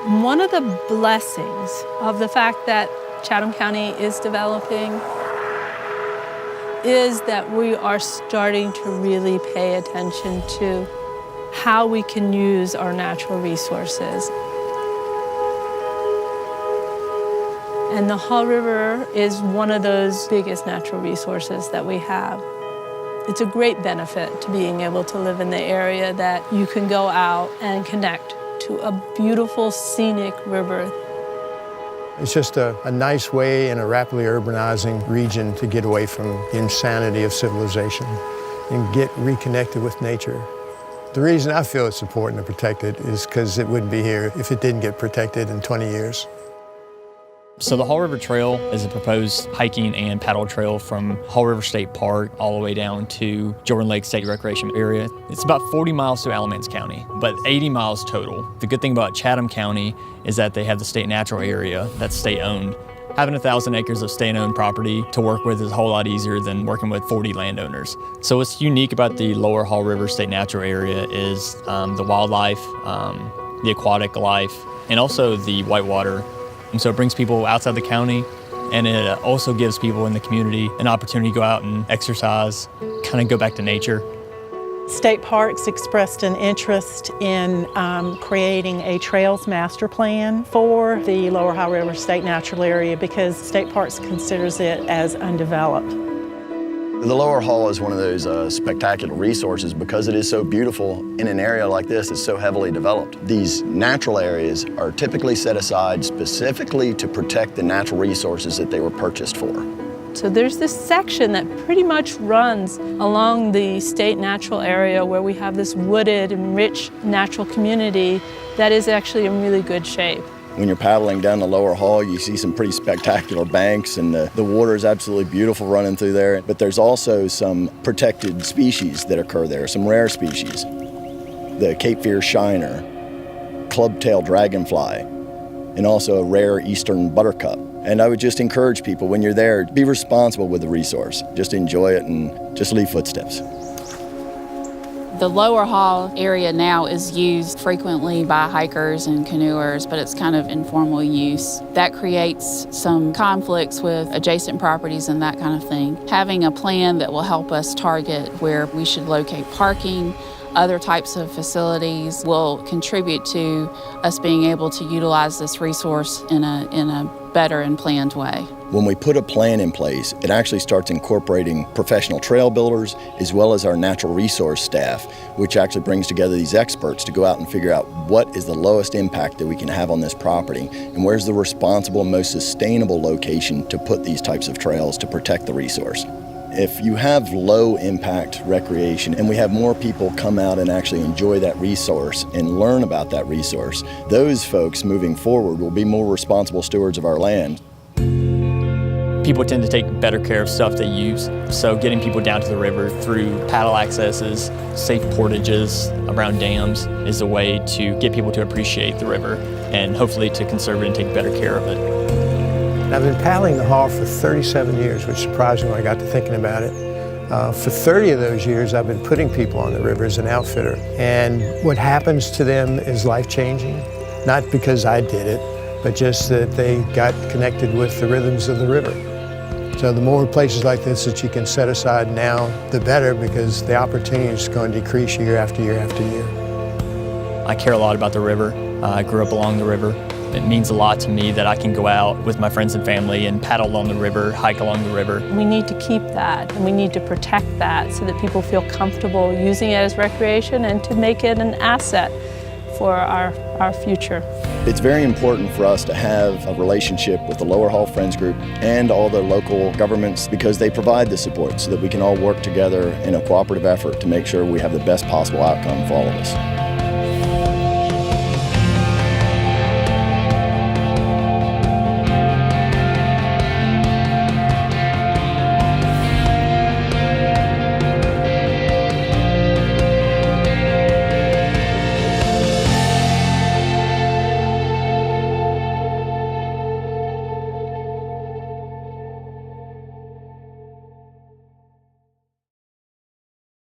One of the blessings of the fact that Chatham County is developing is that we are starting to really pay attention to how we can use our natural resources. And the Haw River is one of those biggest natural resources that we have. It's a great benefit to being able to live in the area that you can go out and connect to a beautiful, scenic river. It's just a nice way in a rapidly urbanizing region to get away from the insanity of civilization and get reconnected with nature. The reason I feel it's important to protect it is because it wouldn't be here if it didn't get protected in 20 years. So the Haw River Trail is a proposed hiking and paddle trail from Haw River State Park all the way down to Jordan Lake State Recreation Area. It's about 40 miles to Alamance County, but 80 miles total. The good thing about Chatham County is that they have the state natural area that's state-owned. Having 1,000 acres of state-owned property to work with is a whole lot easier than working with 40 landowners. So what's unique about the lower Haw River State Natural Area is the wildlife, the aquatic life, and also the whitewater. And so it brings people outside the county, and it also gives people in the community an opportunity to go out and exercise, kind of go back to nature. State Parks expressed an interest in creating a trails master plan for the Lower Haw River State Natural Area because State Parks considers it as undeveloped. The Lower Haw is one of those spectacular resources because it is so beautiful in an area like this that's so heavily developed. These natural areas are typically set aside specifically to protect the natural resources that they were purchased for. So there's this section that pretty much runs along the state natural area where we have this wooded and rich natural community that is actually in really good shape. When you're paddling down the Lower Haw, you see some pretty spectacular banks, and the water is absolutely beautiful running through there. But there's also some protected species that occur there, some rare species. The Cape Fear shiner, club-tailed dragonfly, and also a rare eastern buttercup. And I would just encourage people, when you're there, be responsible with the resource. Just enjoy it and just leave footsteps. The Lower Haw area now is used frequently by hikers and canoers, but it's kind of informal use. That creates some conflicts with adjacent properties and that kind of thing. Having a plan that will help us target where we should locate parking, other types of facilities will contribute to us being able to utilize this resource in a better and planned way. When we put a plan in place, it actually starts incorporating professional trail builders as well as our natural resource staff, which actually brings together these experts to go out and figure out what is the lowest impact that we can have on this property and where's the responsible, most sustainable location to put these types of trails to protect the resource. If you have low impact recreation and we have more people come out and actually enjoy that resource and learn about that resource, those folks moving forward will be more responsible stewards of our land. People tend to take better care of stuff they use, so getting people down to the river through paddle accesses, safe portages around dams is a way to get people to appreciate the river and hopefully to conserve it and take better care of it. I've been paddling the Haw for 37 years, which surprised me when I got to thinking about it. For 30 of those years, I've been putting people on the river as an outfitter. And what happens to them is life-changing, not because I did it, but just that they got connected with the rhythms of the river. So the more places like this that you can set aside now, the better, because the opportunity is going to decrease year after year after year. I care a lot about the river. I grew up along the river. It means a lot to me that I can go out with my friends and family and paddle along the river, hike along the river. We need to keep that, and we need to protect that so that people feel comfortable using it as recreation and to make it an asset for our future. It's very important for us to have a relationship with the Lower Haw Friends Group and all the local governments because they provide the support so that we can all work together in a cooperative effort to make sure we have the best possible outcome for all of us.